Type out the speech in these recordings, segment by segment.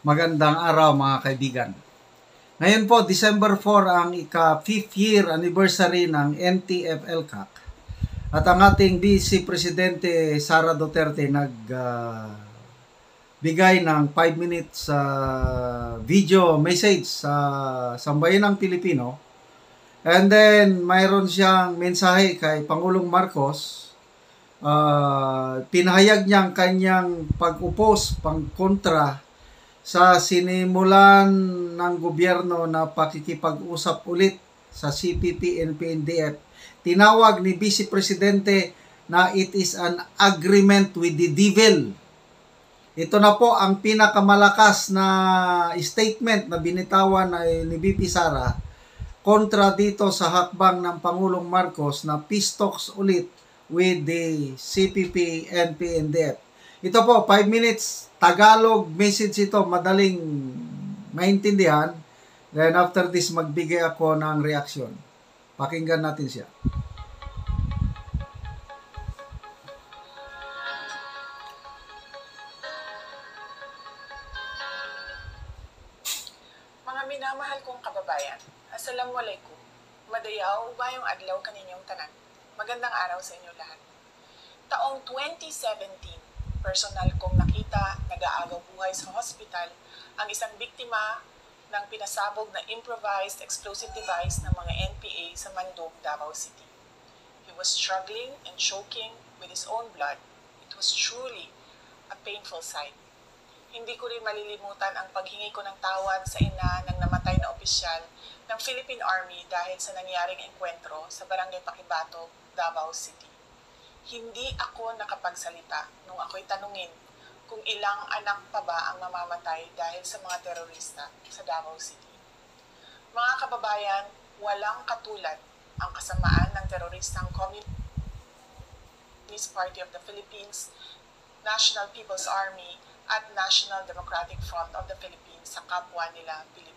Magandang araw mga kaibigan. Ngayon po, December 4 ang ika-5th year anniversary ng NTF-ELCAC. At ang ating Vice Presidente Sara Duterte bigay ng 5 minutes video message sa sambayanang Pilipino. And then, mayroon siyang mensahe kay Pangulong Marcos. Pinahayag niya ang kanyang pag-upos, pangkontra sa sinimulan ng gobyerno na pakikipag-usap ulit sa CPP, NP-NDF. Tinawag ni Vice Presidente na it is an agreement with the devil. Ito na po ang pinakamalakas na statement na binitawan ni VP Sara kontra dito sa hakbang ng Pangulong Marcos na peace talks ulit with the CPP, NP-NDF. Ito po, 5 minutes, Tagalog message ito, madaling maintindihan. Then after this, magbigay ako ng reaksyon. Pakinggan natin siya. Mga minamahal kong kababayan, Assalamualaikum. Madayaw ba yung adlaw kaninyong tanan? Magandang araw sa inyo lahat. Taong 2017, personal kong nakita, nag-aagaw buhay sa hospital, ang isang biktima ng pinasabog na improvised explosive device ng mga NPA sa Mandog, Davao City. He was struggling and choking with his own blood. It was truly a painful sight. Hindi ko rin malilimutan ang paghingi ko ng tawad sa ina ng namatay na opisyal ng Philippine Army dahil sa nangyaring engkwentro sa Barangay Pakibato, Davao City. Hindi ako nakapagsalita nung ako'y tanungin kung ilang anak pa ba ang mamamatay dahil sa mga terorista sa Davao City. Mga kababayan, walang katulad ang kasamaan ng teroristang Communist Party of the Philippines, National People's Army, at National Democratic Front of the Philippines sa kapwa nila Pilipino.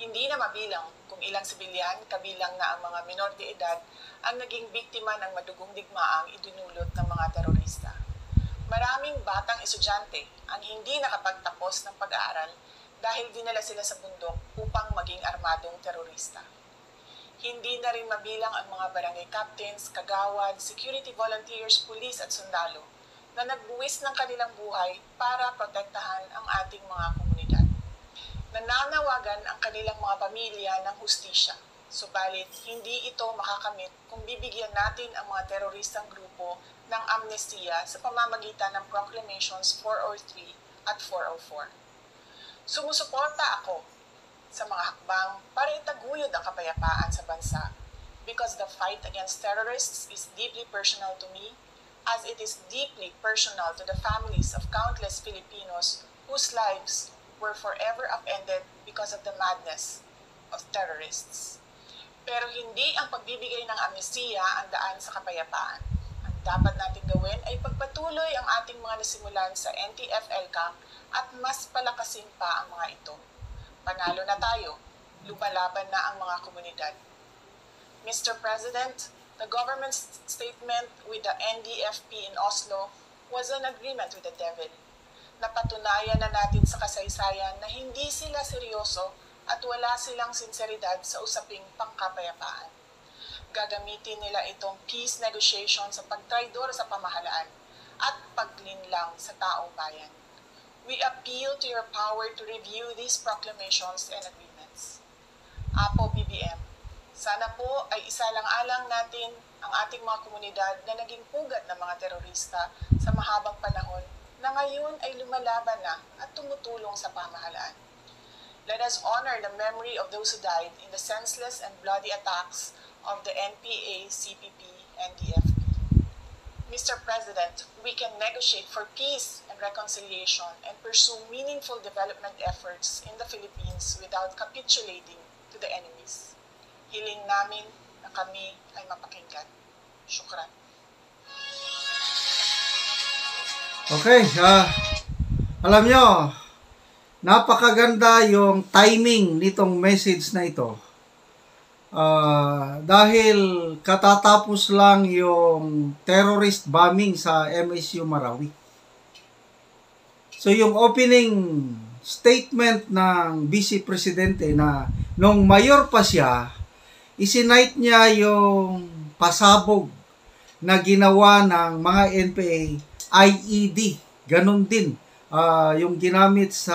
Hindi na mabilang kung ilang sibilyan, kabilang na ang mga minor de edad, ang naging biktima ng madugong digmaang idinulot ng mga terorista. Maraming batang estudyante ang hindi nakapagtapos ng pag-aaral dahil dinala sila sa bundok upang maging armadong terorista. Hindi na rin mabilang ang mga barangay captains, kagawad, security volunteers, pulis at sundalo na nagbuwis ng kanilang buhay para protektahan ang ating mga komunidad. Nananawagan ang kanilang mga pamilya ng hustisya, subalit hindi ito makakamit kung bibigyan natin ang mga teroristang grupo ng amnestiya sa pamamagitan ng Proclamations 403 at 404. Sumusuporta ako sa mga hakbang para itaguyod ang kapayapaan sa bansa because the fight against terrorists is deeply personal to me, as it is deeply personal to the families of countless Filipinos whose lives were forever upended because of the madness of terrorists. Pero hindi ang pagbibigay ng amnestiya ang daan sa kapayapaan. Ang dapat natin gawin ay pagpatuloy ang ating mga nasimulan sa NTF-ELCAC at mas palakasin pa ang mga ito. Panalo na tayo, lumalaban na ang mga komunidad. Mr. President, the government's statement with the NDFP in Oslo was an agreement with the devil. Napatunayan na natin sa kasaysayan na hindi sila seryoso at wala silang sinseridad sa usaping pangkapayapaan. Gagamitin nila itong peace negotiation sa pagtraidor sa pamahalaan at paglinlang sa taong bayan. We appeal to your power to review these proclamations and agreements. Apo BBM, sana po ay isalang-alang natin ang ating mga komunidad na naging pugad ng mga terorista sa mahabang panahon na ngayon ay lumalaban na at tumutulong sa pamahalaan. Let us honor the memory of those who died in the senseless and bloody attacks of the NPA, CPP, and DFP. Mr. President, we can negotiate for peace and reconciliation and pursue meaningful development efforts in the Philippines without capitulating to the enemies. Hiling namin na kami ay mapakinggan. Shukran. Okay, alam nyo, napakaganda yung timing nitong message na ito. Dahil katatapos lang yung terrorist bombing sa MSU Marawi. So yung opening statement ng Vice Presidente na nung mayor pa siya, isinight niya yung pasabog na ginawa ng mga NPA IED. Ganon din yung ginamit sa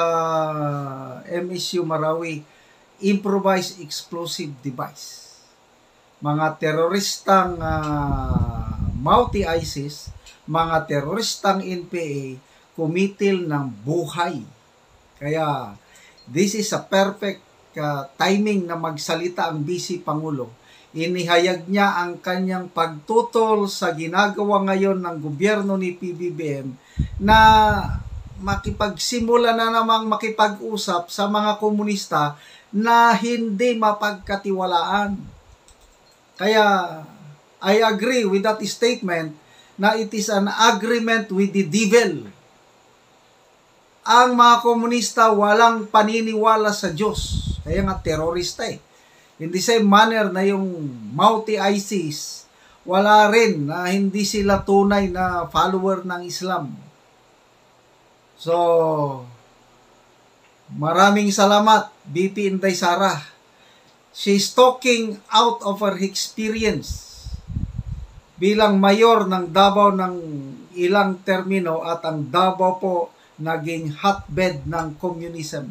MSU Marawi, improvised explosive device. Mga teroristang multi-ISIS, mga teroristang NPA, kumitil ng buhay. Kaya, this is a perfect timing na magsalita ang Vice Pangulo. Inihayag niya ang kanyang pagtutol sa ginagawa ngayon ng gobyerno ni PBBM na makipagsimula na namang makipag-usap sa mga komunista na hindi mapagkatiwalaan. Kaya, I agree with that statement na it is an agreement with the devil. Ang mga komunista walang paniniwala sa Diyos. Kaya nga terorista eh. In the same manner na yung multi-ISIS, wala rin na hindi sila tunay na follower ng Islam. So, maraming salamat, BP Inday Sara. She's talking out of her experience bilang mayor ng Davao ng ilang termino at ang Davao po naging hotbed ng communism.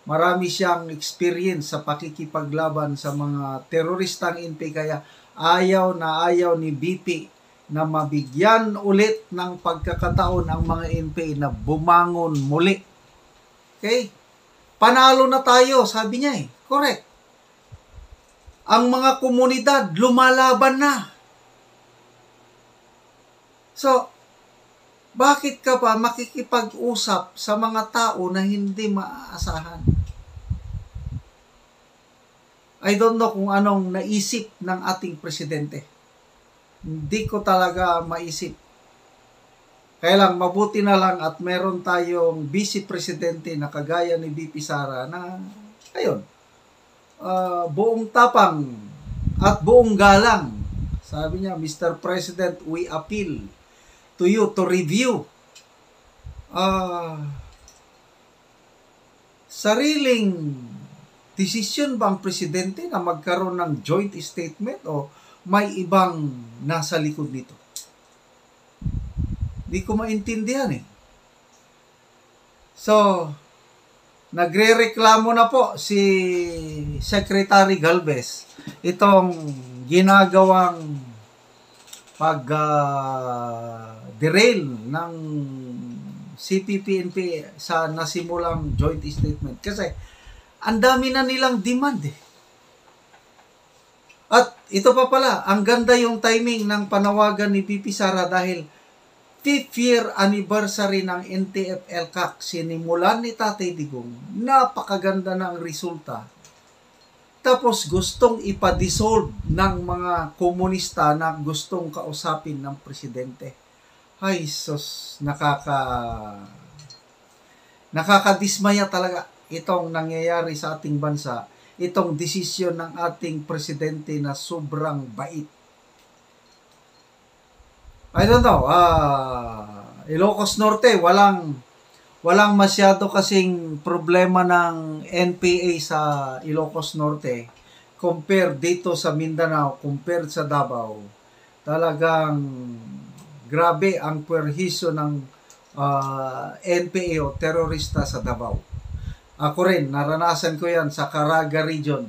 Marami siyang experience sa pakikipaglaban sa mga teroristang NPA kaya ayaw ni BP na mabigyan ulit ng pagkakataon ang mga NPA na bumangon muli. Okay? Panalo na tayo, sabi niya eh. Correct. Ang mga komunidad lumalaban na. So, bakit ka pa makikipag-usap sa mga tao na hindi maaasahan? I don't know kung anong naisip ng ating presidente. Hindi ko talaga maisip. Kaya lang, mabuti na lang at meron tayong vice presidente na kagaya ni BP Sara na, ayun, buong tapang at buong galang. Sabi niya, Mr. President, we appeal to you to review sariling desisyon ba ang presidente na magkaroon ng joint statement o may ibang nasa likod nito? Di ko maintindihan eh. So, nagrereklamo na po si Secretary Galvez itong ginagawang derail ng CPP-NPA sa nasimulang joint statement. Kasi, ang dami na nilang demand eh. At ito pa pala, ang ganda yung timing ng panawagan ni BP Sara dahil 5th year anniversary ng NTF-ELCAC. Sinimulan ni Tatay Digong, napakaganda na ang resulta. Tapos gustong ipa-dissolve ng mga komunista na gustong kausapin ng presidente. Ay, sus, nakakadismaya talaga itong nangyayari sa ating bansa, itong desisyon ng ating presidente na sobrang bait. I don't know, Ilocos Norte, walang masyado kasing problema ng NPA sa Ilocos Norte compared dito sa Mindanao, compared sa Davao. Talagang grabe ang puwerhisyo ng NPA o terorista sa Davao. Ako rin, naranasan ko yan sa Caraga region.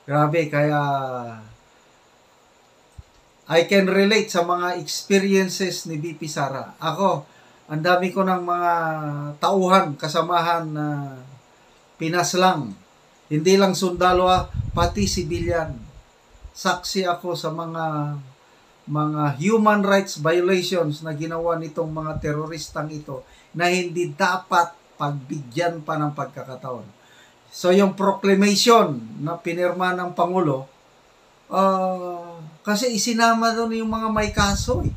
Grabe, kaya I can relate sa mga experiences ni BP Sara. Ako, ang dami ko ng mga tauhan, kasamahan na pinaslang. Hindi lang sundalo, pati sibilyan. Saksi ako sa mga human rights violations na ginawa nitong mga teroristang ito na hindi dapat pagbigyan pa ng pagkakataon. So yung proclamation na pinirma ng Pangulo, kasi isinama doon yung mga may kaso eh.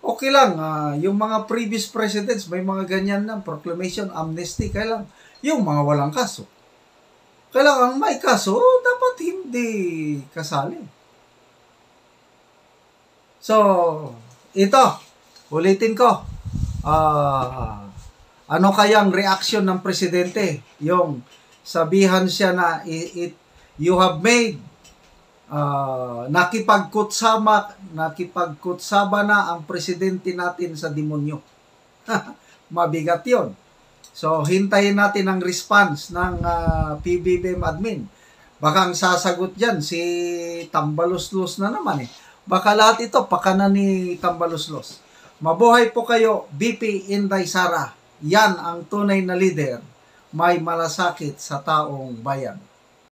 Okay lang, yung mga previous presidents, may mga ganyan na, proclamation, amnesty, kailang yung mga walang kaso. Kailangan may kaso, dapat hindi kasali. So, ito, ulitin ko, ano kayang reaksyon ng presidente? Yung sabihan siya na you have made nakipagkutsaba na ang presidente natin sa demonyo. Mabigat yon. So, hintayin natin ang response ng PBBM admin. Baka ang sasagot dyan, si Tambaluslos na naman eh. Baka lahat ito, pakana ni Tambaluslos. Mabuhay po kayo, BP Inday Sara. Yan ang tunay na leader, may malasakit sa taong bayan.